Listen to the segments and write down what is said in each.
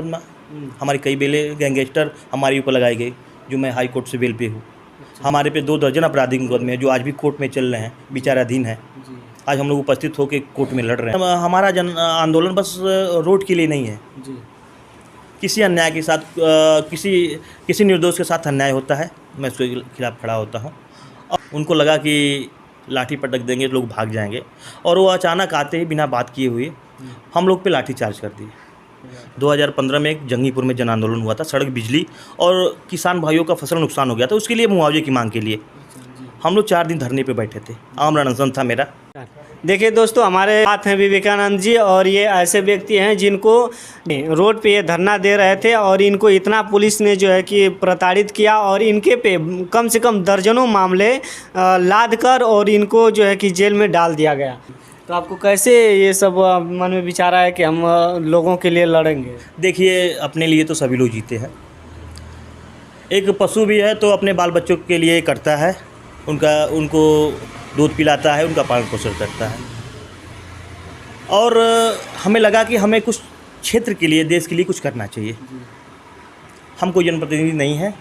मुकदमा, हमारी कई बेलें गैंगस्टर हमारे ऊपर लगाई गई, जो मैं हाई कोर्ट से बेल पे हूँ। हमारे पे 2 दर्जन आपराधिक मुकदमे हैं जो आज भी कोर्ट में चल रहे हैं, विचाराधीन हैं। आज हम लोग उपस्थित होकर कोर्ट में लड़ रहे हैं। हमारा आंदोलन बस रोड के लिए नहीं है। किसी अन्याय के साथ किसी निर्दोष के साथ अन्याय होता है, मैं उसके खिलाफ खड़ा होता हूँ। और उनको लगा कि लाठी पटक देंगे लोग भाग जाएंगे, और वो अचानक आते ही बिना बात किए हुए हम लोग पे लाठी चार्ज कर दिए। 2015 में एक जंगीपुर में जन आंदोलन हुआ था, सड़क, बिजली और किसान भाइयों का फसल नुकसान हो गया था, उसके लिए मुआवजे की मांग के लिए हम लोग 4 दिन धरने पे बैठे थे। आम अनशन था मेरा। देखिए दोस्तों, हमारे साथ हैं विवेकानंद जी, और ये ऐसे व्यक्ति हैं जिनको रोड पे ये धरना दे रहे थे, और इनको इतना पुलिस ने जो है कि प्रताड़ित किया, और इनके पे कम से कम दर्जनों मामले लाद कर और इनको जो है कि जेल में डाल दिया गया। तो आपको कैसे ये सब मन में विचार आया कि हम लोगों के लिए लड़ेंगे? देखिए, अपने लिए तो सभी लोग जीते हैं। एक पशु भी है तो अपने बाल बच्चों के लिए करता है, उनको दूध पिलाता है, उनका पालन पोषण करता है। और हमें लगा कि हमें कुछ क्षेत्र के लिए, देश के लिए कुछ करना चाहिए। हम कोई जनप्रतिनिधि नहीं है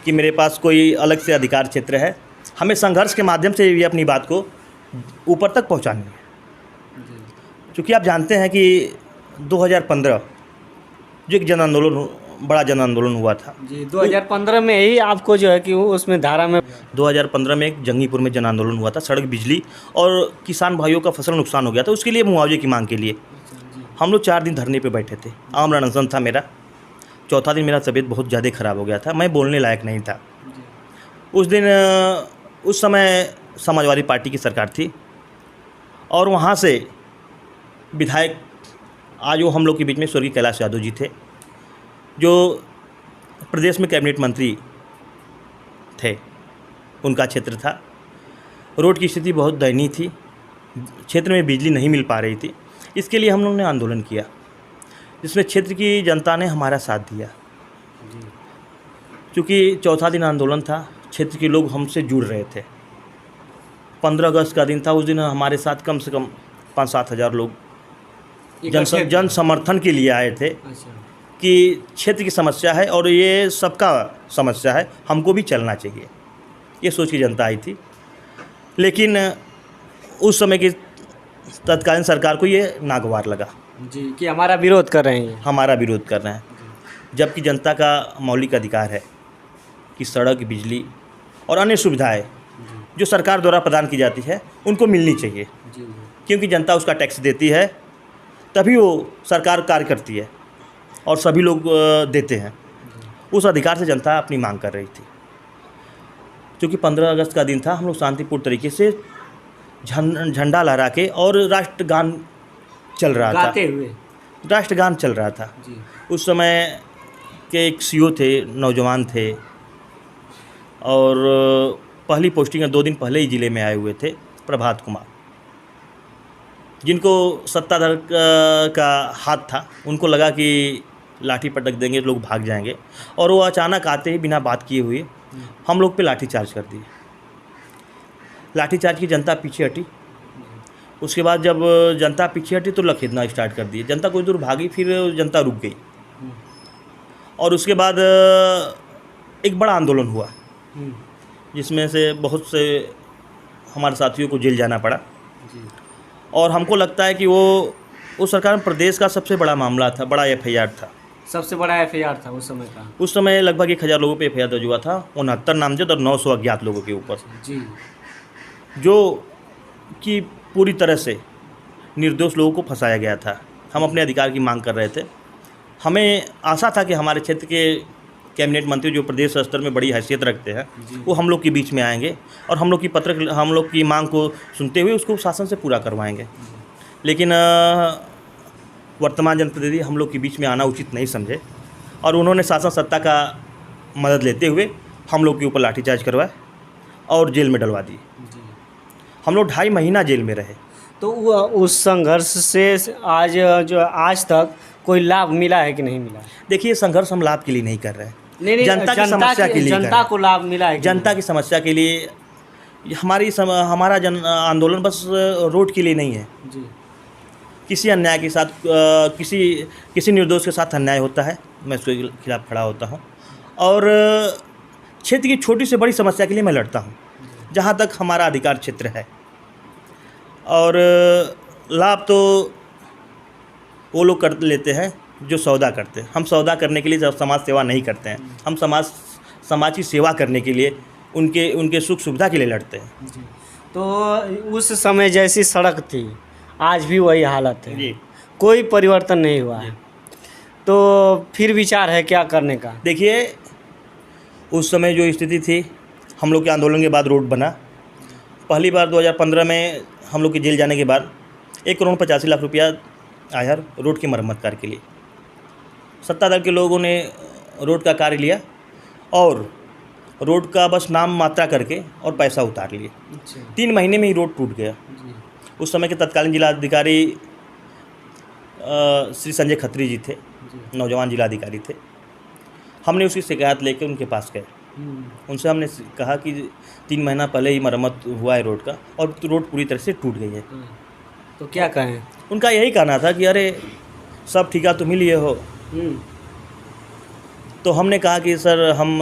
कि मेरे पास कोई अलग से अधिकार क्षेत्र है। हमें संघर्ष के माध्यम से भी अपनी बात को ऊपर तक पहुंचानी है। क्योंकि आप जानते हैं कि 2015 जो एक बड़ा जन आंदोलन हुआ था जी, 2015 में ही आपको जो है कि उसमें धारा में 2015 में एक जंगीपुर में जन आंदोलन हुआ था, सड़क, बिजली और किसान भाइयों का फसल नुकसान हो गया था, उसके लिए मुआवजे की मांग के लिए हम लोग 4 दिन धरने पे बैठे थे। आम अनशन था मेरा। चौथा दिन मेरा तबीयत बहुत ज़्यादा ख़राब हो गया था, मैं बोलने लायक नहीं था। उस समय समाजवादी पार्टी की सरकार थी, और वहाँ से विधायक आज वो हम लोग के बीच में स्वर्गीय कैलाश यादव जी थे, जो प्रदेश में कैबिनेट मंत्री थे। उनका क्षेत्र था। रोड की स्थिति बहुत दयनीय थी, क्षेत्र में बिजली नहीं मिल पा रही थी। इसके लिए हम लोगों ने आंदोलन किया, जिसमें क्षेत्र की जनता ने हमारा साथ दिया। क्योंकि चौथा दिन आंदोलन था, क्षेत्र के लोग हमसे जुड़ रहे थे। 15 अगस्त का दिन था, उस दिन हमारे साथ कम से कम 5-7 हज़ार लोग जन समर्थन के लिए आए थे कि क्षेत्र की समस्या है और ये सबका समस्या है, हमको भी चलना चाहिए, ये सोच की जनता आई थी। लेकिन उस समय की तत्कालीन सरकार को ये नागवार लगा जी कि हमारा विरोध कर रहे हैं, हमारा विरोध कर रहे हैं, जबकि जनता का मौलिक अधिकार है कि सड़क, बिजली और अन्य सुविधाएं जो सरकार द्वारा प्रदान की जाती है उनको मिलनी चाहिए। क्योंकि जनता उसका टैक्स देती है, तभी वो सरकार कार्य करती है और सभी लोग देते हैं। उस अधिकार से जनता अपनी मांग कर रही थी। क्योंकि 15 अगस्त का दिन था, हम लोग शांतिपूर्ण तरीके से झंडा लहरा के और राष्ट्रगान चल रहा था, राष्ट्रगान चल रहा था। उस समय के एक सीओ थे, नौजवान थे, और पहली पोस्टिंग 2 दिन पहले ही ज़िले में आए हुए थे, प्रभात कुमार, जिनको सत्ताधार का हाथ था। उनको लगा कि लाठी पटक देंगे लोग भाग जाएंगे, और वो अचानक आते ही बिना बात किए हुए हम लोग पे लाठी चार्ज कर दिए। लाठी चार्ज की जनता पीछे हटी। उसके बाद जब जनता पीछे हटी तो लखेदना स्टार्ट कर दिए। जनता कुछ दूर भागी, फिर जनता रुक गई, और उसके बाद एक बड़ा आंदोलन हुआ, जिसमें से बहुत से हमारे साथियों को जेल जाना पड़ा। और हमको लगता है कि वो सरकार में प्रदेश का सबसे बड़ा मामला था, बड़ा FIR था, सबसे बड़ा FIR था उस समय का। उस समय लगभग 1000 लोगों पे FIR दर्ज हुआ था, 69 नामजद और 900 अज्ञात लोगों के ऊपर जी, जो कि पूरी तरह से निर्दोष लोगों को फंसाया गया था। हम अपने अधिकार की मांग कर रहे थे। हमें आशा था कि हमारे क्षेत्र के कैबिनेट मंत्री, जो प्रदेश स्तर में बड़ी हैसियत रखते हैं, वो हम लोग के बीच में आएंगे और हम लोग की मांग को सुनते हुए उसको शासन से पूरा करवाएंगे। लेकिन वर्तमान जनप्रतिनिधि हम लोग के बीच में आना उचित नहीं समझे, और उन्होंने शासन सत्ता का मदद लेते हुए हम लोग के ऊपर लाठीचार्ज करवाए और जेल में डलवा दिए। हम लोग 2.5 महीना जेल में रहे। तो उस संघर्ष से आज तक कोई लाभ मिला है कि नहीं मिला? देखिए, संघर्ष हम लाभ के लिए नहीं कर रहे हैं, नहीं, जनता की समस्या के लिए, जनता को लाभ मिला है, जनता की समस्या के लिए। हमारा जन आंदोलन बस रोड के लिए नहीं है। किसी अन्याय के साथ किसी निर्दोष के साथ अन्याय होता है, मैं उसके खिलाफ खड़ा होता हूँ। और क्षेत्र की छोटी से बड़ी समस्या के लिए मैं लड़ता हूँ, जहाँ तक हमारा अधिकार क्षेत्र है। और लाभ तो वो लोग कर लेते हैं जो सौदा करते हैं। हम सौदा करने के लिए समाज सेवा नहीं करते हैं, हम समाज की सेवा करने के लिए, उनके सुख सुविधा के लिए लड़ते हैं। तो उस समय जैसी सड़क थी आज भी वही हालत है जी। कोई परिवर्तन नहीं हुआ है, तो फिर विचार है क्या करने का? देखिए, उस समय जो स्थिति थी, हम लोग के आंदोलन के बाद रोड बना। पहली बार 2015 में हम लोग के जेल जाने के बाद 1,85,00,000 रुपया आया रोड की मरम्मत कार्य के लिए। सत्ता दल के लोगों ने रोड का कार्य लिया और रोड का बस नाम मात्रा करके और पैसा उतार लिए। 3 महीने में ही रोड टूट गया। उस समय के तत्कालीन जिलाधिकारी श्री संजय खत्री जी थे, नौजवान जिलाधिकारी थे। हमने उसकी शिकायत लेकर उनके पास गए। उनसे हमने कहा कि 3 महीना पहले ही मरम्मत हुआ है रोड का और रोड पूरी तरह से टूट गई है। तो क्या कहें? उनका यही कहना था कि अरे सब ठेका तुम ही लिए हो। तो हमने कहा कि सर, हम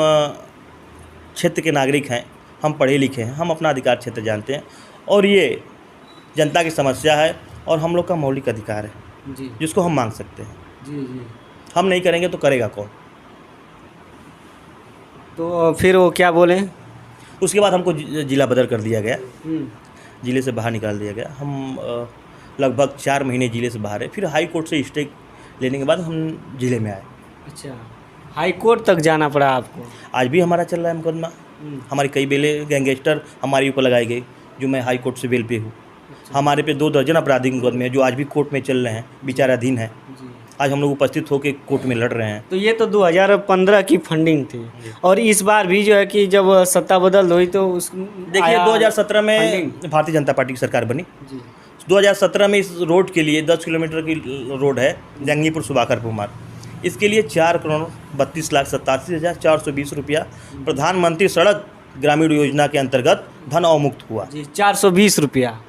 क्षेत्र के नागरिक हैं, हम पढ़े लिखे हैं, हम अपना अधिकार क्षेत्र जानते हैं और ये जनता की समस्या है और हम लोग का मौलिक अधिकार है जी जिसको हम मांग सकते हैं। जी। हम नहीं करेंगे तो करेगा कौन? तो फिर वो क्या बोले? उसके बाद हमको जिला बदल कर दिया गया, ज़िले से बाहर निकाल दिया गया। हम लगभग 4 महीने ज़िले से बाहर है। फिर हाई कोर्ट से स्टे लेने के बाद हम ज़िले में आए। अच्छा, हाई कोर्ट तक जाना पड़ा आपको? आज भी हमारा चल रहा है मुकदमा। हमारी कई बेले गैंगस्टर हमारे ऊपर लगाई गई, जो मैं हाई कोर्ट से बेल पे हूँ। हमारे पे 2 दर्जन आपराधिक मुकदमे हैं जो आज भी कोर्ट में चल रहे हैं, विचाराधीन हैं। आज हम लोग उपस्थित होकर कोर्ट में लड़ रहे हैं। तो ये तो 2015 की फंडिंग थी और इस बार भी जो है कि जब सत्ता बदल हुई तो उस देखिए, 2017 में भारतीय जनता पार्टी की सरकार बनी। 2017 में इस रोड के लिए 10 किलोमीटर की रोड है, जंगीपुर सुबाकरपुर मार्ग। इसके लिए 4,32,87,420 रुपया प्रधानमंत्री सड़क ग्रामीण योजना के अंतर्गत धन अवमुक्त हुआ। जी, 420 रुपया।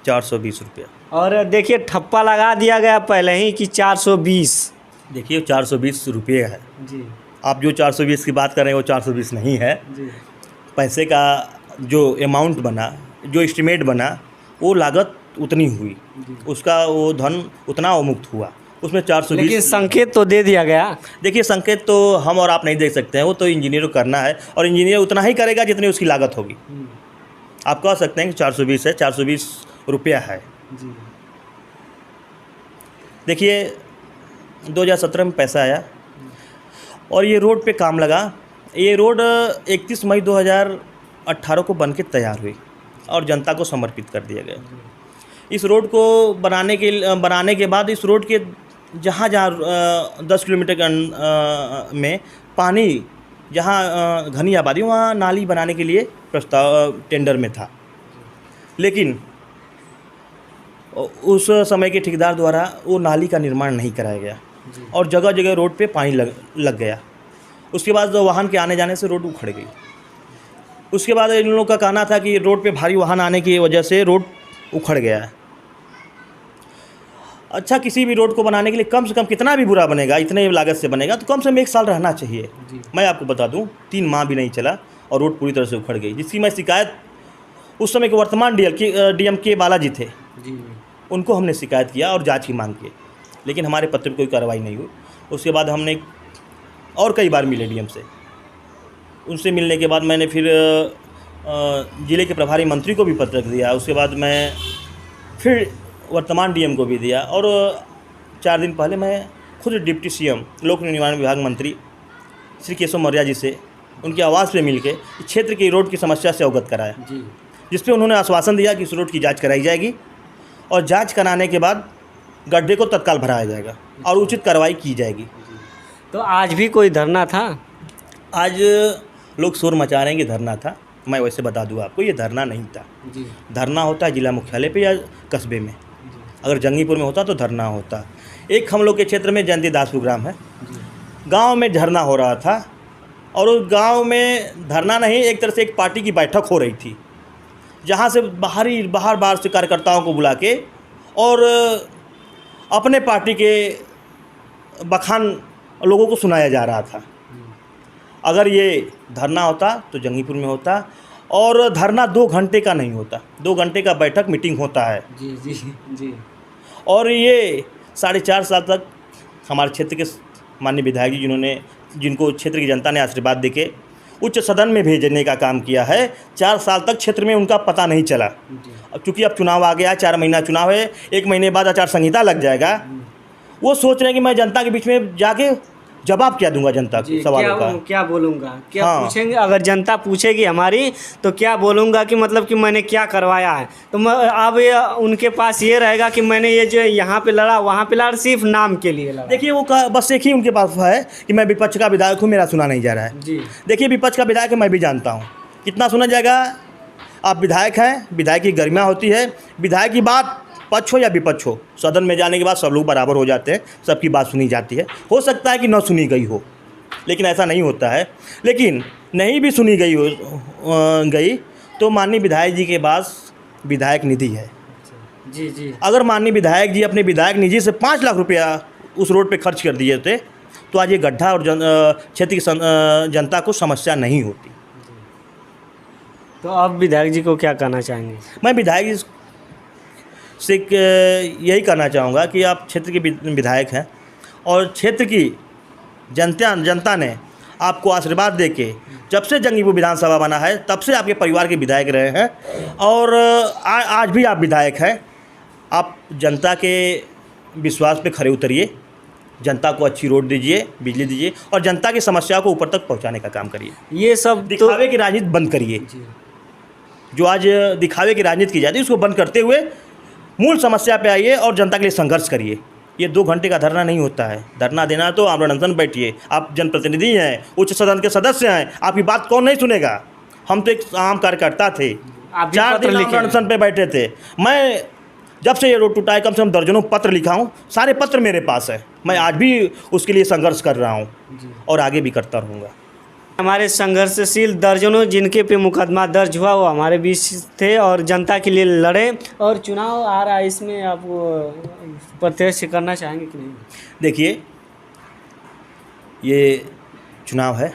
420 रुपया। और देखिए ठप्पा लगा दिया गया पहले ही कि 420। देखिए, 420 रुपये है। जी आप जो 420 की बात कर रहे हैं वो 420 नहीं है। जी। पैसे का जो अमाउंट बना, जो एस्टिमेट बना, वो लागत उतनी हुई, उसका वो धन उतना अवमुक्त हुआ। उसमें 420। लेकिन संकेत तो दे दिया गया। देखिए, संकेत तो हम और आप नहीं देख सकते हैं, वो तो इंजीनियर को करना है और इंजीनियर उतना ही करेगा जितनी उसकी लागत होगी। आप कह सकते हैं कि 420 है, 420 रुपया है। जी। देखिए, 2017 में पैसा आया और ये रोड पे काम लगा। ये रोड 31 मई 2018 को बनके तैयार हुई और जनता को समर्पित कर दिया गया। इस रोड को बनाने के बाद इस रोड के जहाँ 10 किलोमीटर में पानी, जहाँ घनी आबादी, वहाँ नाली बनाने के लिए प्रस्ताव टेंडर में था। लेकिन उस समय के ठेकेदार द्वारा वो नाली का निर्माण नहीं कराया गया और जगह जगह रोड पे पानी लग गया। उसके बाद वाहन के आने जाने से रोड उखड़ गई। उसके बाद इन लोगों का कहना था कि रोड पे भारी वाहन आने की वजह से रोड उखड़ गया है। अच्छा, किसी भी रोड को बनाने के लिए कम से कम कितना भी बुरा बनेगा, इतने लागत से बनेगा तो कम से कम 1 साल रहना चाहिए। मैं आपको बता दूं, 3 माह भी नहीं चला और रोड पूरी तरह से उखड़ गई, जिसकी मैं शिकायत उस समय के वर्तमान डीएम के बालाजी थे, उनको हमने शिकायत किया और जांच की मांग की। लेकिन हमारे पत्र पर कोई कार्रवाई नहीं हुई। उसके बाद हमने और कई बार मिले डीएम से। उनसे मिलने के बाद मैंने फिर ज़िले के प्रभारी मंत्री को भी पत्र दिया। उसके बाद मैं फिर वर्तमान डीएम को भी दिया और 4 दिन पहले मैं खुद डिप्टी सीएम लोक निर्माण विभाग मंत्री श्री केशव मौर्य जी से उनकी आवाज़ पे मिलके क्षेत्र की रोड की समस्या से अवगत कराया, जिस पे उन्होंने आश्वासन दिया कि इस रोड की जांच कराई जाएगी और जांच कराने के बाद गड्ढे को तत्काल भराया जाएगा और उचित कार्रवाई की जाएगी। तो आज भी कोई धरना था? आज लोग शोर मचा रहे हैं कि धरना था। मैं वैसे बता दूँ आपको, ये धरना नहीं था। धरना होता है जिला मुख्यालय पे या कस्बे में। अगर जंगीपुर में होता तो धरना होता। एक हम लोग के क्षेत्र में जयंतीदासपुर ग्राम है, गांव में धरना हो रहा था और उस गांव में धरना नहीं, एक तरह से एक पार्टी की बैठक हो रही थी, जहां से बाहर से कार्यकर्ताओं को बुला के और अपने पार्टी के बखान लोगों को सुनाया जा रहा था। अगर ये धरना होता तो जंगीपुर में होता, और धरना 2 घंटे का नहीं होता, 2 घंटे का बैठक मीटिंग होता है। जी जी जी। और ये 4.5 साल तक हमारे क्षेत्र के माननीय विधायक जी जिनको क्षेत्र की जनता ने आशीर्वाद देके उच्च सदन में भेजने का काम किया है, 4 साल तक क्षेत्र में उनका पता नहीं चला। अब चूँकि अब चुनाव आ गया, 4 महीना चुनाव है, 1 महीने बाद आचार संहिता लग जाएगा। वो सोच रहे हैं कि मैं जनता के बीच में जाके जवाब क्या दूंगा जनता के सवालों का, क्या बोलूँगा, क्या हाँ। पूछेंगे, अगर जनता पूछेगी हमारी तो क्या बोलूँगा कि मतलब कि मैंने क्या करवाया है। तो अब उनके पास ये रहेगा कि मैंने ये जो यहाँ पे लड़ा वहाँ पे लड़ा, सिर्फ नाम के लिए लड़ा। देखिए वो बस एक ही उनके पास है कि मैं विपक्ष का विधायक हूँ, मेरा सुना नहीं जा रहा है। जी देखिए विपक्ष का विधायक है, मैं भी जानता हूँ कितना सुना जाएगा। आप विधायक हैं, विधायक की गरिमा होती है। विधायक की बात पक्ष हो या विपक्ष हो, सदन में जाने के बाद सब लोग बराबर हो जाते हैं, सबकी बात सुनी जाती है। हो सकता है कि न सुनी गई हो, लेकिन ऐसा नहीं होता है। लेकिन नहीं भी सुनी गई तो माननीय विधायक जी के पास विधायक निधि है। जी जी। अगर माननीय विधायक जी अपने विधायक निधि से 5 लाख रुपया उस रोड पे खर्च कर दिए थे तो आज ये गड्ढा और क्षेत्र की जनता को समस्या नहीं होती। तो अब विधायक जी को क्या कहना चाहेंगे? मैं विधायक जी से यही कहना चाहूँगा कि आप क्षेत्र के विधायक हैं और क्षेत्र की जनता ने आपको आशीर्वाद देके जब से जंगीपुर विधानसभा बना है तब से आपके परिवार के विधायक रहे हैं, और आज भी आप विधायक हैं। आप जनता के विश्वास पे खरे उतरिए, जनता को अच्छी रोड दीजिए, बिजली दीजिए, और जनता की समस्याओं को ऊपर तक पहुंचाने का काम करिए। ये सब दिखावे की राजनीति बंद करिए। जो आज दिखावे की राजनीति की जाती है उसको बंद करते हुए मूल समस्या पे आइए और जनता के लिए संघर्ष करिए। ये 2 घंटे का धरना नहीं होता है। धरना देना तो आप अनशन बैठिए। आप जनप्रतिनिधि हैं, उच्च सदन के सदस्य हैं, आपकी बात कौन नहीं सुनेगा। हम तो एक आम कार्यकर्ता थे, 4 दिन अनशन पे बैठे थे। मैं जब से ये रोड टूटा है कम से कम दर्जनों पत्र लिखा हूँ, सारे पत्र मेरे पास है। मैं आज भी उसके लिए संघर्ष कर रहा हूँ और आगे भी करता रहूँगा। हमारे संघर्षशील दर्जनों जिनके पे मुकदमा दर्ज हुआ वो हमारे बीच थे और जनता के लिए लड़े। और चुनाव आ रहा है, इसमें आप प्रत्यक्ष करना चाहेंगे कि नहीं? देखिए ये चुनाव है,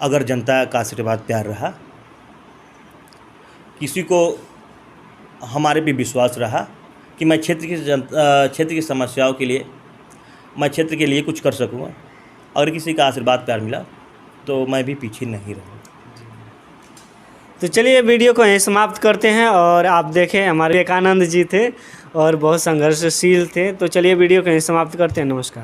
अगर जनता का आशीर्वाद प्यार रहा, किसी को हमारे पे विश्वास रहा कि मैं क्षेत्र की समस्याओं के लिए, मैं क्षेत्र के लिए कुछ कर सकूँगा, अगर किसी का आशीर्वाद प्यार मिला तो मैं भी पीछे नहीं रहूँगा। तो चलिए वीडियो को यहीं समाप्त करते हैं। और आप देखें हमारे विवेकानंद जी थे और बहुत संघर्षशील थे। तो चलिए वीडियो को यहीं समाप्त करते हैं। नमस्कार।